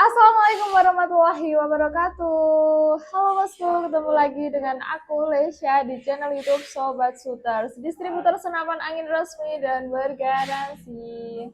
Assalamualaikum warahmatullahi wabarakatuh. Halo bosku, ketemu lagi dengan aku Lesya di channel YouTube Sobat Shooters, distributor senapan angin resmi dan bergaransi.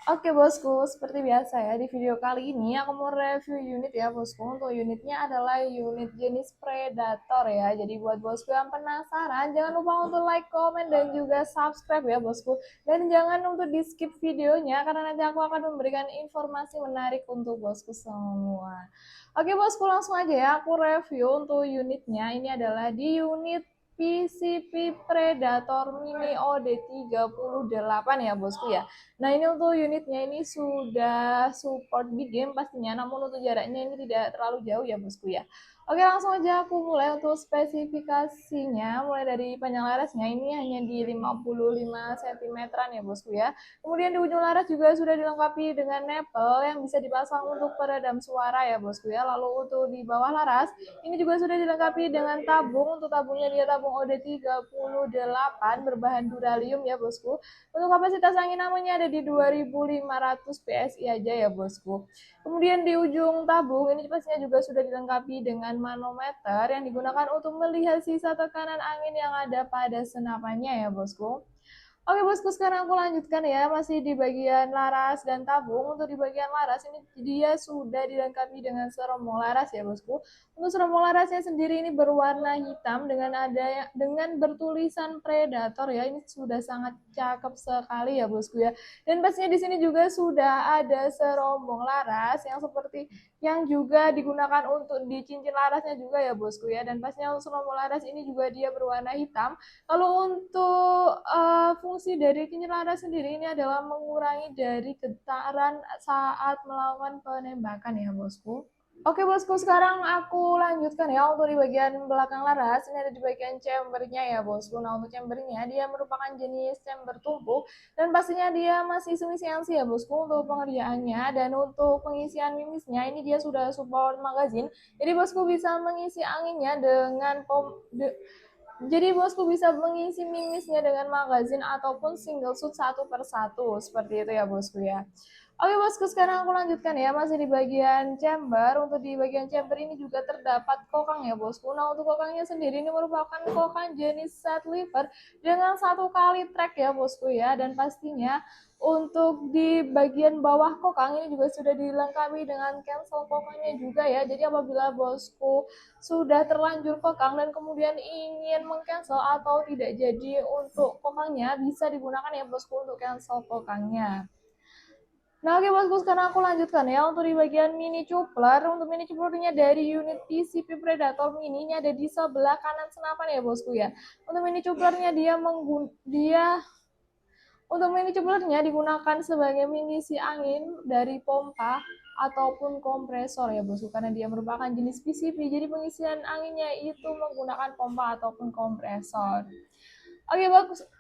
Oke bosku, seperti biasa ya, di video kali ini aku mau review unit ya bosku. Untuk unitnya adalah unit jenis Predator ya. Jadi buat bosku yang penasaran, jangan lupa untuk like, comment, dan juga subscribe ya bosku. Dan jangan untuk di skip videonya, karena nanti aku akan memberikan informasi menarik untuk bosku semua. Oke bosku, langsung aja ya, aku review untuk unitnya. Ini adalah di unit PCP Predator Mini OD38 ya bosku ya. Nah ini untuk unitnya ini sudah support big game pastinya, namun untuk jaraknya ini tidak terlalu jauh ya bosku ya. Oke langsung aja aku mulai untuk spesifikasinya, mulai dari panjang larasnya ini hanya di 55 cm ya bosku ya. Kemudian di ujung laras juga sudah dilengkapi dengan nepel yang bisa dipasang untuk peredam suara ya bosku ya. Lalu untuk di bawah laras ini juga sudah dilengkapi dengan tabung, untuk tabungnya dia tabung OD38 berbahan duralium ya bosku. Untuk kapasitas angin namanya ada di 2500 PSI aja ya bosku. Kemudian di ujung tabung ini pastinya juga sudah dilengkapi dengan manometer yang digunakan untuk melihat sisa tekanan angin yang ada pada senapannya ya bosku. Oke bosku, sekarang aku lanjutkan ya, masih di bagian laras dan tabung. Untuk di bagian laras ini dia sudah dilengkapi dengan serombong laras ya bosku. Untuk serombong larasnya sendiri ini berwarna hitam dengan bertulisan Predator ya. Ini sudah sangat cakep sekali ya bosku ya. Dan pastinya di sini juga sudah ada serombong laras yang juga digunakan untuk di cincin larasnya juga ya bosku ya. Dan pastinya untuk serombong laras ini juga dia berwarna hitam. Lalu untuk fungsi dari cincin laras sendiri ini adalah mengurangi dari getaran saat melakukan penembakan ya bosku. Oke bosku, sekarang aku lanjutkan ya untuk di bagian belakang laras. Ini ada di bagian chambernya ya bosku. Nah untuk chambernya dia merupakan jenis chamber tumpuk dan pastinya dia masih semi CNC ya bosku untuk pengerjaannya. Dan untuk pengisian mimisnya ini dia sudah support magazine. Jadi bosku bisa mengisi anginnya dengan jadi bosku bisa mengisi mimisnya dengan magazin ataupun single shoot satu per satu, seperti itu ya bosku ya. Oke bosku, sekarang aku lanjutkan ya, masih di bagian chamber. Untuk di bagian chamber ini juga terdapat kokang ya bosku. Nah untuk kokangnya sendiri ini merupakan kokang jenis set lever dengan satu kali track ya bosku ya. Dan pastinya untuk di bagian bawah kokang ini juga sudah dilengkapi dengan cancel kokangnya juga ya. Jadi apabila bosku sudah terlanjur kokang dan kemudian ingin mengcancel atau tidak jadi untuk kokangnya, bisa digunakan ya bosku untuk cancel kokangnya. Nah oke bosku, sekarang aku lanjutkan ya untuk di bagian mini coupler. Untuk mini couplernya dari unit PCP Predator Mini ini ada di sebelah kanan senapan ya bosku ya. Untuk mini couplernya untuk mini couplernya digunakan sebagai mengisi angin dari pompa ataupun kompresor ya bosku, karena dia merupakan jenis PCP, jadi pengisian anginnya itu menggunakan pompa ataupun kompresor.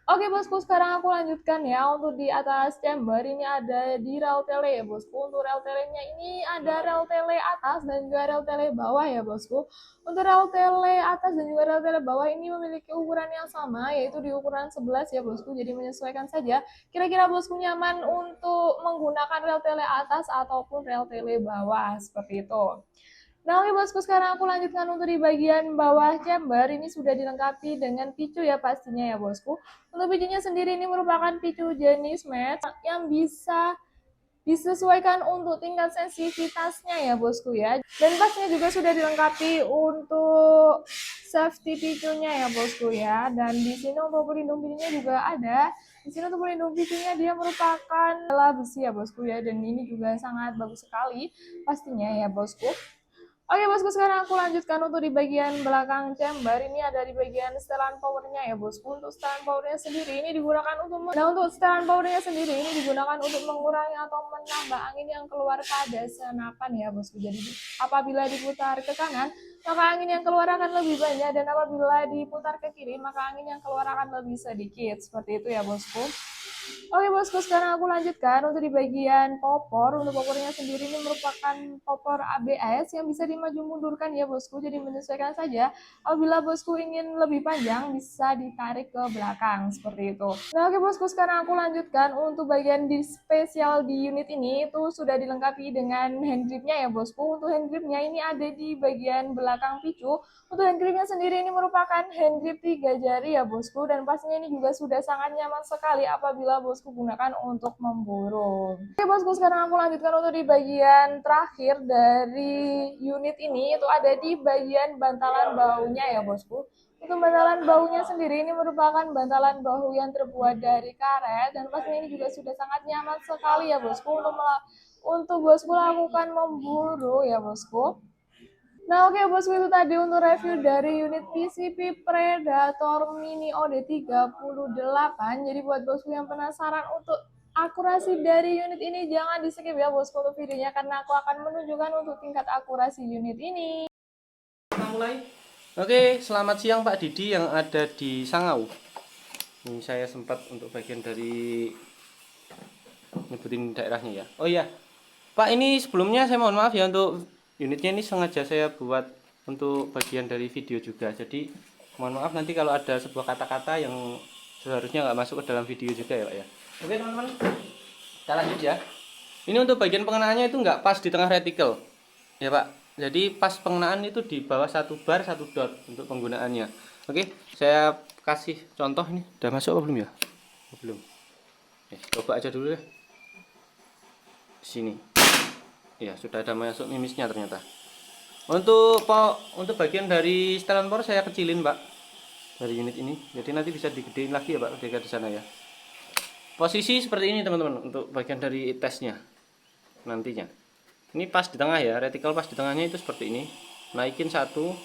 Oke bosku, sekarang aku lanjutkan ya untuk di atas chamber ini ada di rel tele ya bosku. Untuk rel telenya ini ada rel tele atas dan juga rel tele bawah ya bosku. Untuk rel tele atas dan juga rel tele bawah ini memiliki ukuran yang sama, yaitu di ukuran 11 ya bosku. Jadi menyesuaikan saja kira-kira bosku nyaman untuk menggunakan rel tele atas ataupun rel tele bawah, seperti itu. Nah oke bosku, sekarang aku lanjutkan untuk di bagian bawah chamber. Ini sudah dilengkapi dengan picu ya pastinya ya bosku. Untuk picunya sendiri ini merupakan picu jenis match yang bisa disesuaikan untuk tingkat sensitivitasnya ya bosku ya. Dan pastinya juga sudah dilengkapi untuk safety picunya ya bosku ya. Dan di sini untuk pelindung picunya juga ada. Di sini untuk pelindung picunya dia merupakan besi ya bosku ya. Dan ini juga sangat bagus sekali pastinya ya bosku. Oke bosku, sekarang aku lanjutkan untuk di bagian belakang chamber. Ini ada di bagian setelan powernya ya bosku. Untuk setelan powernya sendiri ini digunakan untuk mengurangi atau menambah angin yang keluar pada senapan ya bosku. Jadi apabila diputar ke kanan, maka angin yang keluar akan lebih banyak, dan apabila diputar ke kiri, maka angin yang keluar akan lebih sedikit. Seperti itu ya bosku. Oke bosku, sekarang aku lanjutkan untuk di bagian popor. Untuk popornya sendiri ini merupakan popor ABS yang bisa dimaju mundurkan ya bosku. Jadi menyesuaikan saja. Apabila bosku ingin lebih panjang, bisa ditarik ke belakang seperti itu. Nah oke bosku, sekarang aku lanjutkan untuk bagian di spesial di unit ini itu sudah dilengkapi dengan hand gripnya ya bosku. Untuk hand gripnya ini ada di bagian belakang picu. Untuk hand gripnya sendiri ini merupakan hand grip 3 jari ya bosku, dan pastinya ini juga sudah sangat nyaman sekali apabila bosku gunakan untuk memburu. Oke bosku, sekarang aku lanjutkan untuk di bagian terakhir dari unit ini, itu ada di bagian bantalan bahunya ya bosku. Untuk bantalan bahunya sendiri ini merupakan bantalan bahu yang terbuat dari karet, dan pastinya ini juga sudah sangat nyaman sekali ya bosku untuk bosku lakukan memburu ya bosku. Nah oke bosku, itu tadi untuk review dari unit PCP Predator Mini OD38. Jadi buat bosku yang penasaran untuk akurasi dari unit ini, jangan di skip ya bosku untuk videonya, karena aku akan menunjukkan untuk tingkat akurasi unit ini. Kita mulai. Oke, selamat siang Pak Didi yang ada di Sangau. Ini saya sempat untuk bagian dari nyebutin daerahnya ya. Oh iya, Pak, ini sebelumnya saya mohon maaf ya, untuk unitnya ini sengaja saya buat untuk bagian dari video juga. Jadi mohon maaf nanti kalau ada sebuah kata-kata yang seharusnya nggak masuk ke dalam video juga ya Pak ya. Oke teman-teman, kita lanjut ya. Ini untuk bagian pengenaannya itu nggak pas di tengah retikel ya Pak. Jadi pas pengenaan itu di bawah satu bar satu dot untuk penggunaannya. Oke, saya kasih contoh ini. Udah masuk apa belum ya? Oh, belum. Coba aja dulu deh. Sini. Ya, sudah ada masuk mimisnya ternyata. Untuk bagian dari setelan power saya kecilin, Pak. Dari unit ini. Jadi nanti bisa digedein lagi ya, Pak, ketika di sana ya. Posisi seperti ini, teman-teman, untuk bagian dari tesnya nantinya. Ini pas di tengah ya, retikel pas di tengahnya itu seperti ini. Naikin 1 2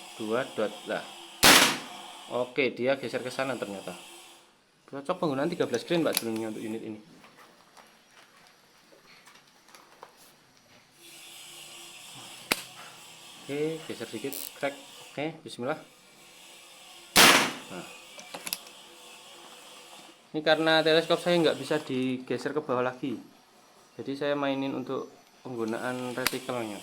dot lah. Oke, dia geser ke sana ternyata. Cocok penggunaan 13 grain Pak sebenarnya untuk unit ini. Oke, geser sedikit, crack. Oke, bismillah. Nah. Ini karena teleskop saya nggak bisa digeser ke bawah lagi. Jadi saya mainin untuk penggunaan retikelnya.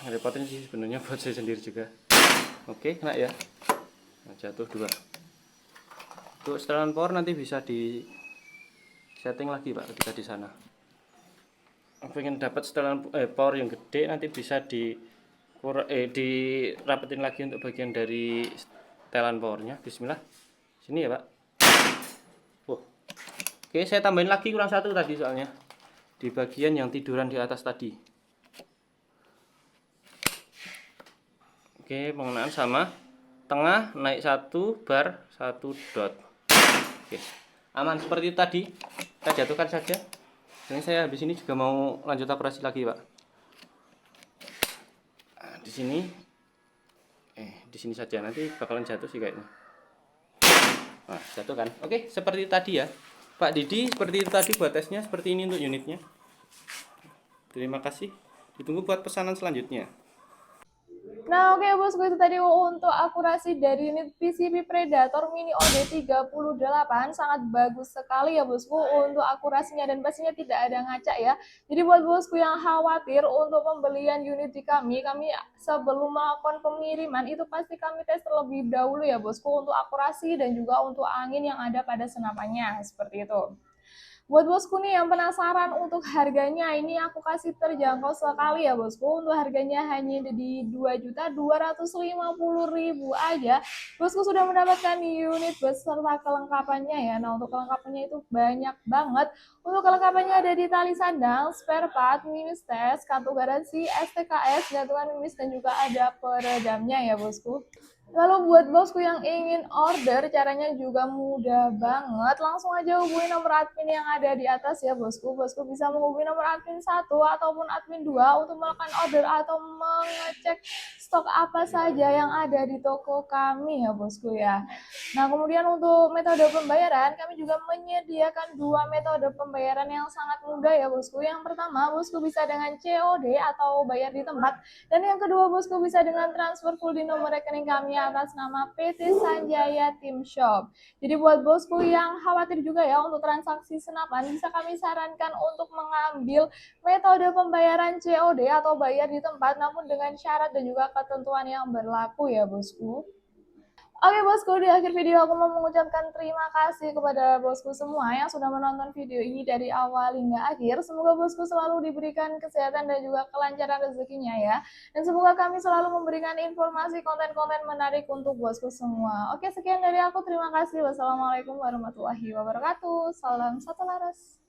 Ngerepotin sih sebenarnya buat saya sendiri juga. Oke, kena ya. Nah, jatuh 2. Untuk setelan power nanti bisa di setting lagi Pak ketika di sana. Pengen dapat setelan power yang gede, nanti bisa dirapetin lagi untuk bagian dari setelan powernya. Bismillah. Sini ya Pak. Oke, saya tambahin lagi kurang 1 tadi soalnya di bagian yang tiduran di atas tadi. Oke, pengenaan sama. Tengah naik 1 bar 1 dot. Oke, aman seperti itu tadi. Kita jatuhkan saja. Ini saya habis ini juga mau lanjut operasi lagi Pak. Nah, di sini saja, nanti bakalan jatuh sih kayaknya. Nah, jatuh kan. Oke, seperti tadi ya Pak Didi, seperti itu tadi buat tesnya. Seperti ini untuk unitnya. Terima kasih, ditunggu buat pesanan selanjutnya. Nah oke bosku, itu tadi untuk akurasi dari unit PCP Predator Mini OD38. Sangat bagus sekali ya bosku untuk akurasinya, dan pastinya tidak ada ngaca ya. Jadi buat bosku yang khawatir untuk pembelian unit di kami sebelum melakukan pengiriman itu pasti kami tes terlebih dahulu ya bosku, untuk akurasi dan juga untuk angin yang ada pada senapannya seperti itu. Buat bosku nih yang penasaran untuk harganya, ini aku kasih terjangkau sekali ya bosku. Untuk harganya hanya di 2.250.000 aja. Bosku sudah mendapatkan unit beserta kelengkapannya ya. Nah untuk kelengkapannya itu banyak banget. Untuk kelengkapannya ada di tali sandang, spare part, mimis tes, kartu garansi, STKS, gantungan mimis, dan juga ada peredamnya ya bosku. Lalu buat bosku yang ingin order, caranya juga mudah banget. Langsung aja hubungi nomor admin yang ada di atas ya bosku. Bosku bisa menghubungi nomor admin 1 ataupun admin 2 untuk melakukan order atau mengecek stok apa saja yang ada di toko kami ya bosku ya. Nah kemudian untuk metode pembayaran, kami juga menyediakan 2 metode pembayaran yang sangat mudah ya bosku. Yang pertama, bosku bisa dengan COD atau bayar di tempat. Dan yang kedua, bosku bisa dengan transfer full di nomor rekening kami atas nama PT Sanjaya Team Shop. Jadi buat bosku yang khawatir juga ya untuk transaksi senapan, bisa kami sarankan untuk mengambil metode pembayaran COD atau bayar di tempat namun dengan syarat dan juga ketentuan yang berlaku ya bosku. Oke bosku, di akhir video aku mau mengucapkan terima kasih kepada bosku semua yang sudah menonton video ini dari awal hingga akhir. Semoga bosku selalu diberikan kesehatan dan juga kelancaran rezekinya ya. Dan semoga kami selalu memberikan informasi konten-konten menarik untuk bosku semua. Oke, sekian dari aku. Terima kasih. Wassalamualaikum warahmatullahi wabarakatuh. Salam satu laras.